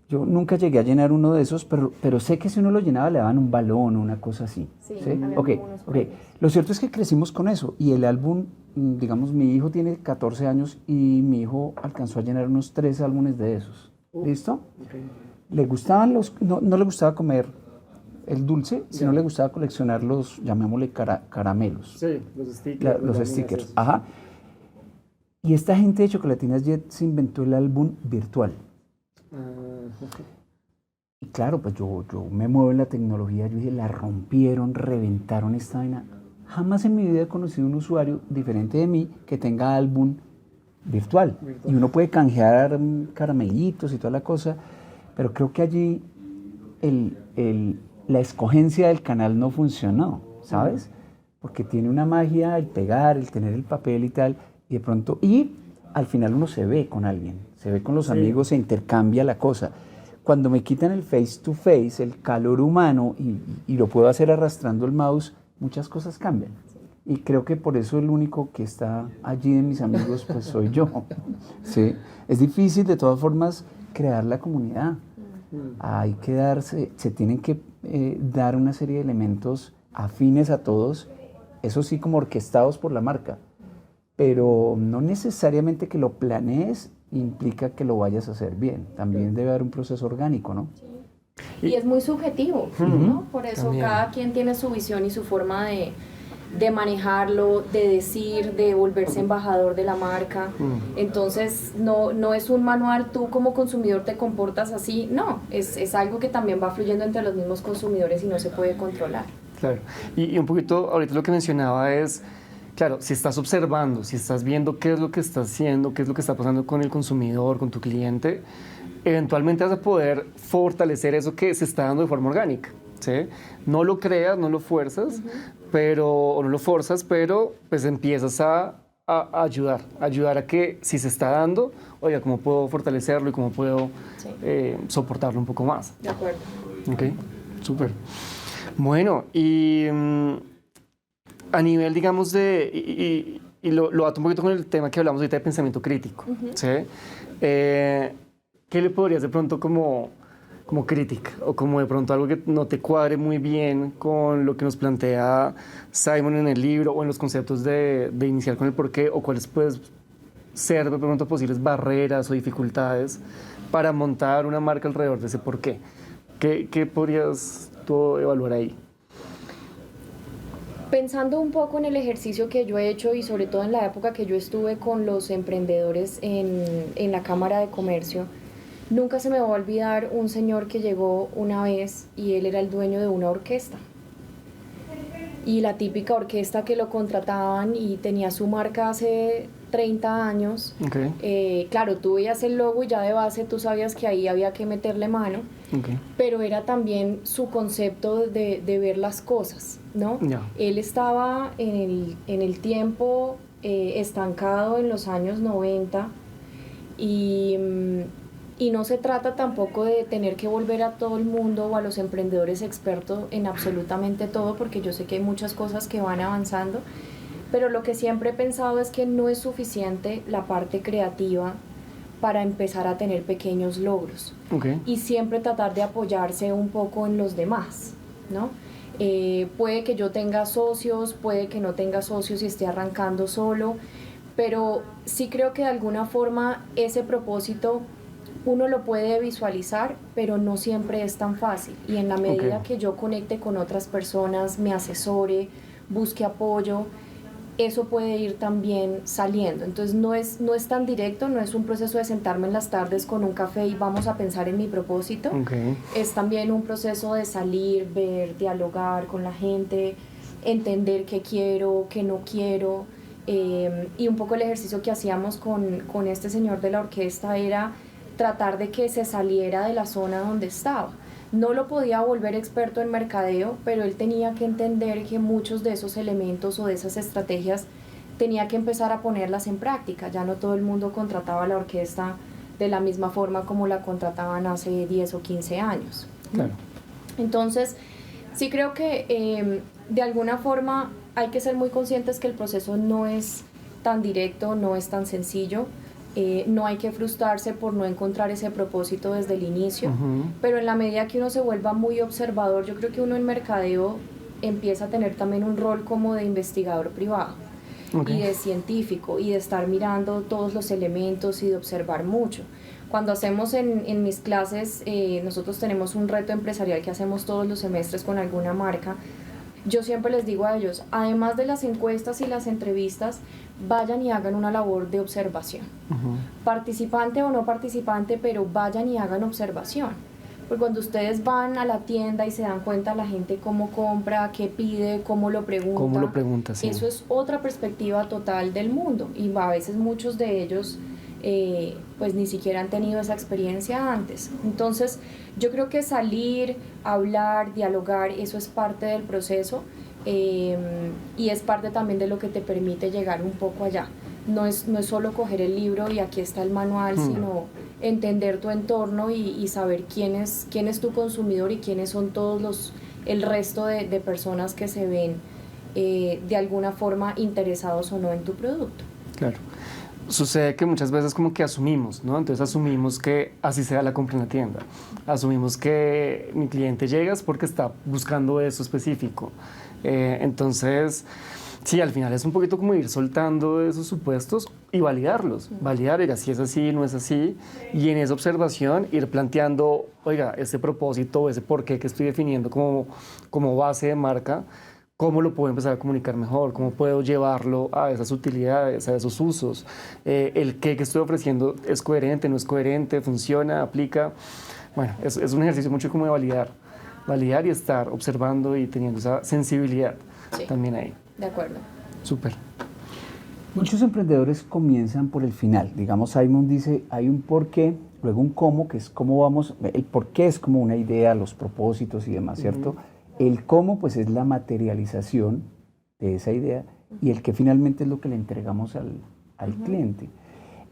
Yo nunca llegué a llenar uno de esos, pero sé que si uno lo llenaba le daban un balón o una cosa así. Sí, ¿Sí? había Ok, como unos ok. premios. Lo cierto es que crecimos con eso y el álbum, digamos, mi hijo tiene 14 años y mi hijo alcanzó a llenar unos 3 álbumes de esos. ¿Listo? Okay. Le gustaban no le gustaba comer el dulce, sino le gustaba coleccionar los, llamémosle caramelos. Sí, los stickers. Los stickers, ajá. Y esta gente de Chocolatinas Jet se inventó el álbum virtual. Y claro, pues yo me muevo en la tecnología, yo dije, la rompieron, reventaron esta vaina. Jamás en mi vida he conocido un usuario diferente de mí que tenga álbum virtual. Y uno puede canjear caramelitos y toda la cosa, pero creo que allí la escogencia del canal no funcionó, ¿sabes? Porque tiene una magia el pegar, el tener el papel y tal, y de pronto, y al final uno se ve con alguien, se ve con los amigos, se intercambia la cosa. Cuando me quitan el face to face, el calor humano, y lo puedo hacer arrastrando el mouse, muchas cosas cambian. Y creo que por eso el único que está allí de mis amigos, pues soy yo. ¿Sí? Es difícil de todas formas crear la comunidad. Hay que darse, se tienen que dar una serie de elementos afines a todos, eso sí como orquestados por la marca, pero no necesariamente que lo planees implica que lo vayas a hacer bien, también debe haber un proceso orgánico, ¿no? Sí. Y es muy subjetivo, ¿no? Por eso También. cada quien tiene su visión y su forma de manejarlo, de decir, de volverse embajador de la marca. Entonces, no es un manual, tú como consumidor te comportas así, no, es algo que también va fluyendo entre los mismos consumidores y no se puede controlar. Claro, y un poquito, ahorita lo que mencionaba es, claro, si estás observando, si estás viendo qué es lo que está haciendo, qué es lo que está pasando con el consumidor, con tu cliente, eventualmente vas a poder fortalecer eso que se está dando de forma orgánica, ¿sí? No lo creas, no lo fuerzas, o no lo forzas, pero pues empiezas a ayudar a que si se está dando, oiga, ¿cómo puedo fortalecerlo y cómo puedo soportarlo un poco más? De acuerdo. Ok, súper. Bueno, y a nivel, digamos, y lo ato un poquito con el tema que hablamos ahorita de pensamiento crítico, ¿sí? ¿Qué le podrías de pronto como crítica o como de pronto algo que no te cuadre muy bien con lo que nos plantea Simon en el libro o en los conceptos de iniciar con el porqué o cuáles pueden ser de pronto posibles barreras o dificultades para montar una marca alrededor de ese porqué? ¿Qué podrías tú evaluar ahí? Pensando un poco en el ejercicio que yo he hecho y sobre todo en la época que yo estuve con los emprendedores en la Cámara de Comercio, nunca se me va a olvidar un señor que llegó una vez y él era el dueño de una orquesta. Y la típica orquesta que lo contrataban y tenía su marca hace 30 años. Okay. Claro, tú veías el logo y ya de base tú sabías que ahí había que meterle mano, pero era también su concepto de ver las cosas, ¿no? Yeah. Él estaba en el tiempo estancado en los años 90 y no se trata tampoco de tener que volver a todo el mundo o a los emprendedores expertos en absolutamente todo, porque yo sé que hay muchas cosas que van avanzando, pero lo que siempre he pensado es que no es suficiente la parte creativa para empezar a tener pequeños logros. Y siempre tratar de apoyarse un poco en los demás, ¿no? Puede que yo tenga socios, puede que no tenga socios y esté arrancando solo, pero sí creo que de alguna forma ese propósito uno lo puede visualizar, pero no siempre es tan fácil. Y en la medida que yo conecte con otras personas, me asesore, busque apoyo, eso puede ir también saliendo. Entonces no es tan directo, no es un proceso de sentarme en las tardes con un café y vamos a pensar en mi propósito. Es también un proceso de salir, ver, dialogar con la gente, entender qué quiero, qué no quiero. Y un poco el ejercicio que hacíamos con este señor de la orquesta era tratar de que se saliera de la zona donde estaba. No lo podía volver experto en mercadeo, pero él tenía que entender que muchos de esos elementos o de esas estrategias tenía que empezar a ponerlas en práctica. Ya no todo el mundo contrataba la orquesta de la misma forma como la contrataban hace 10 o 15 años. Claro. Entonces, sí creo que de alguna forma hay que ser muy conscientes que el proceso no es tan directo, no es tan sencillo. No hay que frustrarse por no encontrar ese propósito desde el inicio, pero en la medida que uno se vuelva muy observador, yo creo que uno en mercadeo empieza a tener también un rol como de investigador privado y de científico y de estar mirando todos los elementos y de observar mucho. Cuando hacemos en mis clases, nosotros tenemos un reto empresarial que hacemos todos los semestres con alguna marca. Yo siempre les digo a ellos, además de las encuestas y las entrevistas, vayan y hagan una labor de observación. Participante o no participante, pero vayan y hagan observación. Porque cuando ustedes van a la tienda y se dan cuenta la gente cómo compra, qué pide, cómo lo pregunta, sí. Eso es otra perspectiva total del mundo. Y a veces muchos de ellos pues ni siquiera han tenido esa experiencia antes. Entonces yo creo que salir, hablar, dialogar, eso es parte del proceso y es parte también de lo que te permite llegar un poco allá. No es solo coger el libro y aquí está el manual, sino entender tu entorno y saber quién es tu consumidor y quiénes son todos el resto de personas que se ven de alguna forma interesados o no en tu producto. Claro. Sucede que muchas veces como que asumimos, ¿no? Entonces asumimos que así sea la compra en la tienda. Asumimos que mi cliente llega es porque está buscando eso específico. Entonces, sí, al final es un poquito como ir soltando esos supuestos y validarlos. Validar, oiga, si es así, no es así. Y en esa observación ir planteando, oiga, ese propósito, ese porqué que estoy definiendo como base de marca, ¿cómo lo puedo empezar a comunicar mejor? ¿Cómo puedo llevarlo a esas utilidades, a esos usos? ¿El qué que estoy ofreciendo es coherente, no es coherente, funciona, aplica? Bueno, es un ejercicio mucho como de validar y estar observando y teniendo esa sensibilidad también ahí. De acuerdo. Súper. Muchos emprendedores comienzan por el final. Digamos, Simon dice, hay un porqué, luego un cómo, que es cómo vamos, el porqué es como una idea, los propósitos y demás, ¿cierto? El cómo, pues, es la materialización de esa idea y el que finalmente es lo que le entregamos al cliente.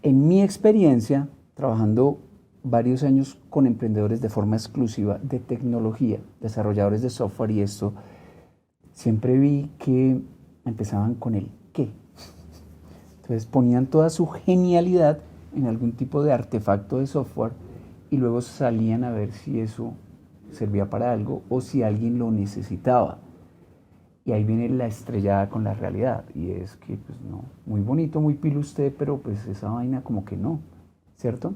En mi experiencia, trabajando varios años con emprendedores de forma exclusiva de tecnología, desarrolladores de software y esto, siempre vi que empezaban con el qué. Entonces ponían toda su genialidad en algún tipo de artefacto de software y luego salían a ver si eso servía para algo o si alguien lo necesitaba. Y ahí viene la estrellada con la realidad y es que pues no, muy bonito, muy pilo usted, pero pues esa vaina como que no, ¿cierto?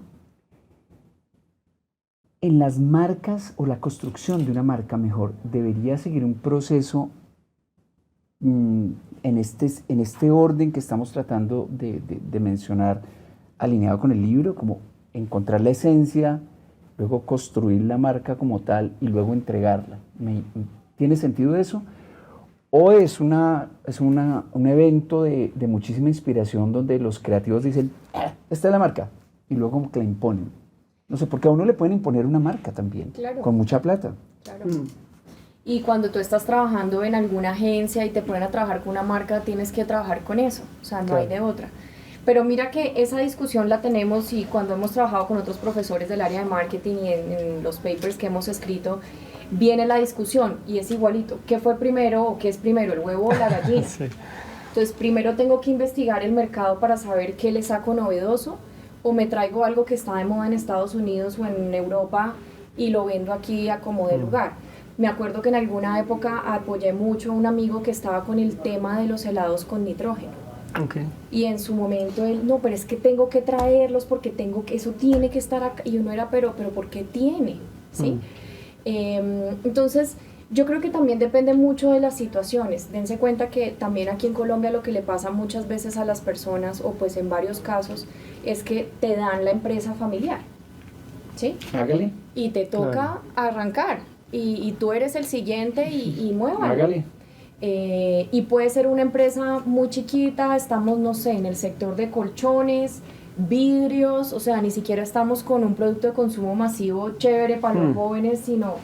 En las marcas o la construcción de una marca mejor debería seguir un proceso en este orden que estamos tratando de mencionar, alineado con el libro, como encontrar la esencia, luego construir la marca como tal y luego entregarla. ¿Tiene sentido eso? ¿O es un evento de muchísima inspiración donde los creativos dicen, esta es la marca, y luego como que la imponen? No sé, porque a uno le pueden imponer una marca también, claro, con mucha plata. Claro. Y cuando tú estás trabajando en alguna agencia y te ponen a trabajar con una marca, tienes que trabajar con eso, o sea, no hay de otra. Pero mira que esa discusión la tenemos y cuando hemos trabajado con otros profesores del área de marketing y en los papers que hemos escrito, viene la discusión y es igualito. ¿Qué fue primero o qué es primero, el huevo o la gallina? Sí. Entonces, primero tengo que investigar el mercado para saber qué le saco novedoso o me traigo algo que está de moda en Estados Unidos o en Europa y lo vendo aquí a como de lugar. Me acuerdo que en alguna época apoyé mucho a un amigo que estaba con el tema de los helados con nitrógeno. Okay. Y en su momento él, no, pero es que tengo que traerlos porque eso tiene que estar acá. Y uno era, pero ¿por qué tiene? ¿Sí? Entonces, yo creo que también depende mucho de las situaciones. Dense cuenta que también aquí en Colombia lo que le pasa muchas veces a las personas, o pues en varios casos, es que te dan la empresa familiar. ¿Sí? Hágale. Y te toca arrancar. Y tú eres el siguiente y muévalo. Hágale. Y puede ser una empresa muy chiquita, estamos, no sé, en el sector de colchones, vidrios, o sea, ni siquiera estamos con un producto de consumo masivo chévere para los jóvenes, sino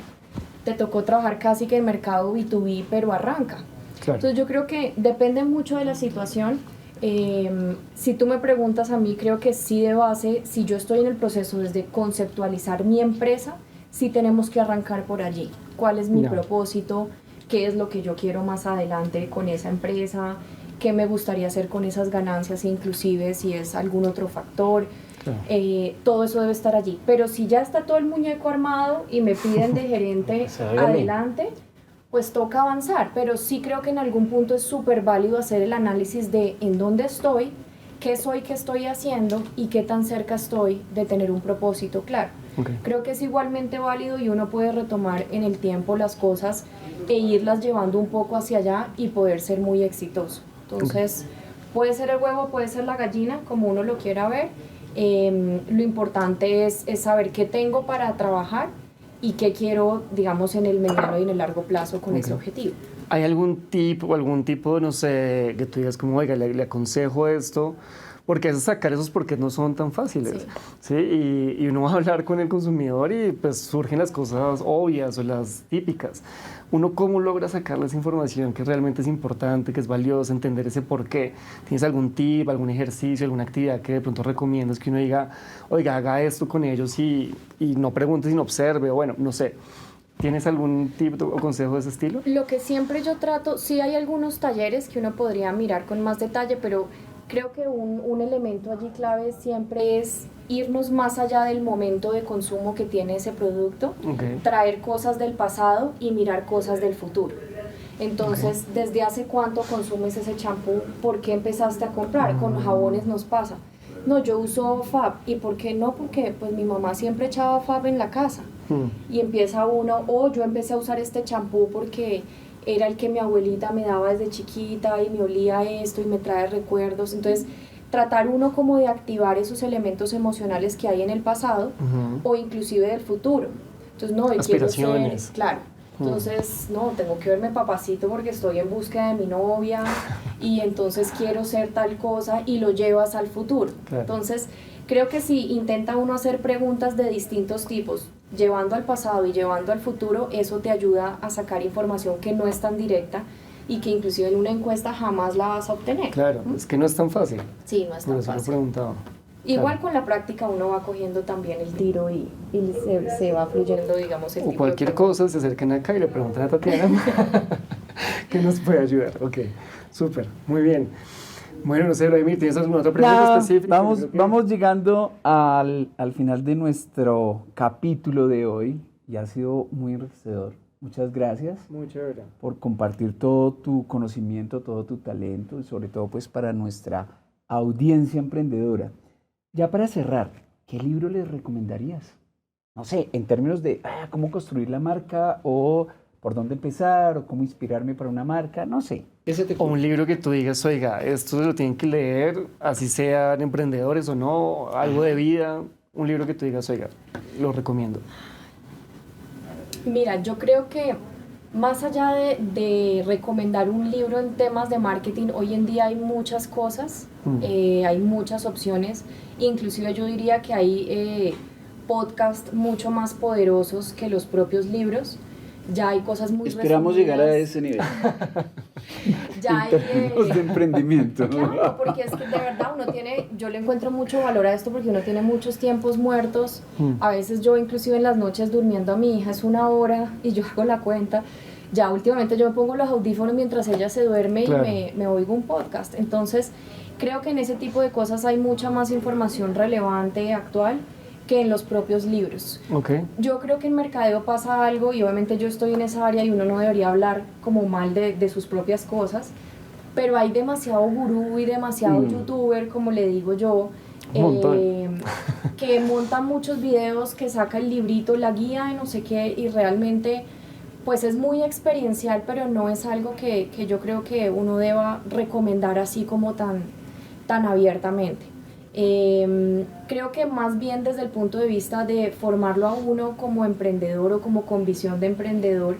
te tocó trabajar casi que en mercado B2B, pero arranca. Claro. Entonces yo creo que depende mucho de la situación. Si tú me preguntas a mí, creo que sí de base, si yo estoy en el proceso desde conceptualizar mi empresa, sí tenemos que arrancar por allí. ¿Cuál es mi propósito? ¿Qué es lo que yo quiero más adelante con esa empresa? ¿Qué me gustaría hacer con esas ganancias, inclusive si es algún otro factor? Todo eso debe estar allí. Pero si ya está todo el muñeco armado y me piden de gerente adelante, pues toca avanzar. Pero sí creo que en algún punto es súper válido hacer el análisis de en dónde estoy, qué soy, qué estoy haciendo y qué tan cerca estoy de tener un propósito claro. Creo que es igualmente válido y uno puede retomar en el tiempo las cosas e irlas llevando un poco hacia allá y poder ser muy exitoso. Entonces, puede ser el huevo, puede ser la gallina, como uno lo quiera ver. Lo importante es saber qué tengo para trabajar y qué quiero, digamos, en el mediano y en el largo plazo con ese objetivo. ¿Hay algún tip o algún tipo, no sé, que tú digas como, oiga, le aconsejo esto? Porque es sacar esos porque no son tan fáciles, ¿sí? Y uno va a hablar con el consumidor y pues surgen las cosas obvias o las típicas. ¿Uno cómo logra sacarle esa información que realmente es importante, que es valiosa, entender ese por qué? ¿Tienes algún tip, algún ejercicio, alguna actividad que de pronto recomiendas que uno diga, oiga, haga esto con ellos y no pregunte, sino observe? O bueno, no sé. ¿Tienes algún tip o consejo de ese estilo? Lo que siempre yo trato, sí hay algunos talleres que uno podría mirar con más detalle, pero creo que un elemento allí clave siempre es irnos más allá del momento de consumo que tiene ese producto, traer cosas del pasado y mirar cosas del futuro. Entonces, ¿desde hace cuánto consumes ese champú? ¿Por qué empezaste a comprar? Con jabones nos pasa. No, yo uso Fab. ¿Y por qué no? Porque pues mi mamá siempre echaba Fab en la casa. Y empieza uno, yo empecé a usar este champú porque era el que mi abuelita me daba desde chiquita y me olía esto y me trae recuerdos. Entonces, tratar uno como de activar esos elementos emocionales que hay en el pasado o inclusive del futuro. Entonces, no, quiero ser, claro. Entonces, no, tengo que verme papacito porque estoy en búsqueda de mi novia y entonces quiero ser tal cosa y lo llevas al futuro. Entonces, creo que si intenta uno hacer preguntas de distintos tipos, llevando al pasado y llevando al futuro, eso te ayuda a sacar información que no es tan directa y que inclusive en una encuesta jamás la vas a obtener. Claro, es que no es tan fácil. Sí, no es tan fácil. Por eso lo preguntaba. Igual con la práctica uno va cogiendo también el tiro y se va fluyendo, digamos, el tipo o cualquier cosa, se acercan acá y le preguntan a Tatiana que nos puede ayudar. Ok, súper, muy bien. Bueno, no sé, Vladimir, ¿tienes alguna otra pregunta específica? Vamos llegando al final de nuestro capítulo de hoy y ha sido muy enriquecedor. Muchas gracias por compartir todo tu conocimiento, todo tu talento y sobre todo pues para nuestra audiencia emprendedora. Ya para cerrar, ¿qué libro les recomendarías? No sé, en términos de cómo construir la marca o por dónde empezar o cómo inspirarme para una marca, no sé. O un libro que tú digas, oiga, esto lo tienen que leer, así sean emprendedores o no, algo de vida, un libro que tú digas, oiga, lo recomiendo. Mira, yo creo que más allá de recomendar un libro en temas de marketing, hoy en día hay muchas cosas, hay muchas opciones, inclusive yo diría que hay podcasts mucho más poderosos que los propios libros. Ya hay cosas muy Esperamos llegar a ese nivel. Ya hay de emprendimiento. Claro, porque es que de verdad yo le encuentro mucho valor a esto porque uno tiene muchos tiempos muertos. A veces yo inclusive en las noches durmiendo a mi hija es 1 hora y yo hago la cuenta. Ya últimamente yo me pongo los audífonos mientras ella se duerme y me oigo un podcast. Entonces creo que en ese tipo de cosas hay mucha más información relevante, actual, que en los propios libros. Yo creo que en mercadeo pasa algo y obviamente yo estoy en esa área y uno no debería hablar como mal de sus propias cosas, pero hay demasiado gurú y demasiado youtuber, como le digo yo, que montan muchos videos, que saca el librito, la guía de no sé qué y realmente pues es muy experiencial, pero no es algo que yo creo que uno deba recomendar así como tan abiertamente. Creo que más bien desde el punto de vista de formarlo a uno como emprendedor o como con visión de emprendedor,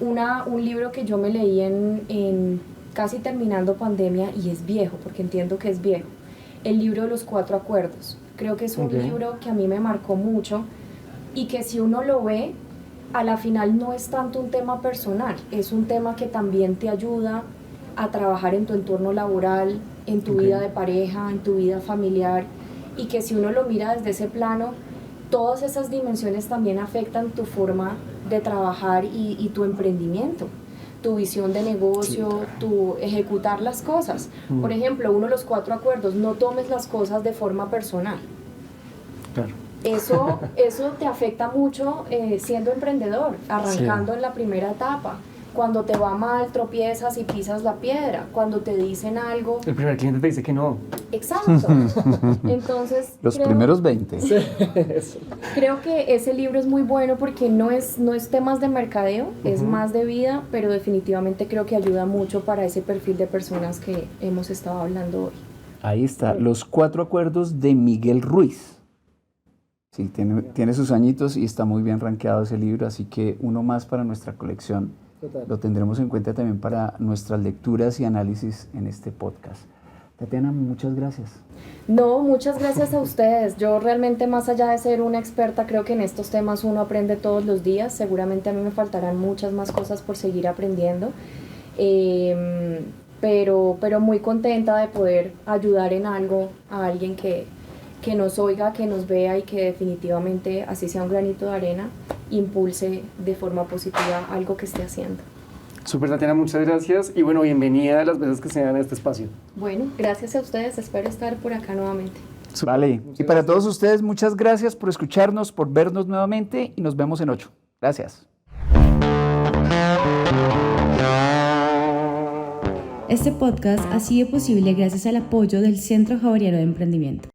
un libro que yo me leí en casi terminando pandemia y es viejo, porque entiendo que es viejo, el libro de los 4 acuerdos. Creo que es un libro que a mí me marcó mucho y que si uno lo ve, a la final no es tanto un tema personal, es un tema que también te ayuda a trabajar en tu entorno laboral, en tu vida de pareja, en tu vida familiar, y que si uno lo mira desde ese plano, todas esas dimensiones también afectan tu forma de trabajar y tu emprendimiento, tu visión de negocio, tu ejecutar las cosas. Por ejemplo, uno de los 4 acuerdos: no tomes las cosas de forma personal. Claro. Eso te afecta mucho siendo emprendedor, arrancando en la primera etapa. Cuando te va mal, tropiezas y pisas la piedra. Cuando te dicen algo... El primer cliente te dice que no. Exacto. Entonces... Los primeros 20. Creo que ese libro es muy bueno porque no es temas de mercadeo, es más de vida, pero definitivamente creo que ayuda mucho para ese perfil de personas que hemos estado hablando hoy. Ahí está, Los 4 acuerdos de Miguel Ruiz. Sí, tiene sus añitos y está muy bien rankeado ese libro, así que uno más para nuestra colección. Total. Lo tendremos en cuenta también para nuestras lecturas y análisis en este podcast. Tatiana, muchas gracias. No, muchas gracias a ustedes. Yo realmente, más allá de ser una experta, creo que en estos temas uno aprende todos los días. Seguramente a mí me faltarán muchas más cosas por seguir aprendiendo. Pero muy contenta de poder ayudar en algo a alguien que nos oiga, que nos vea y que definitivamente, así sea un granito de arena, impulse de forma positiva algo que esté haciendo. Súper, Tatiana, muchas gracias y bueno, bienvenida las veces que sean a este espacio. Bueno, gracias a ustedes, espero estar por acá nuevamente. Vale, y para todos ustedes, muchas gracias por escucharnos, por vernos nuevamente y nos vemos en 8. Gracias. Este podcast ha sido posible gracias al apoyo del Centro Javeriano de Emprendimiento.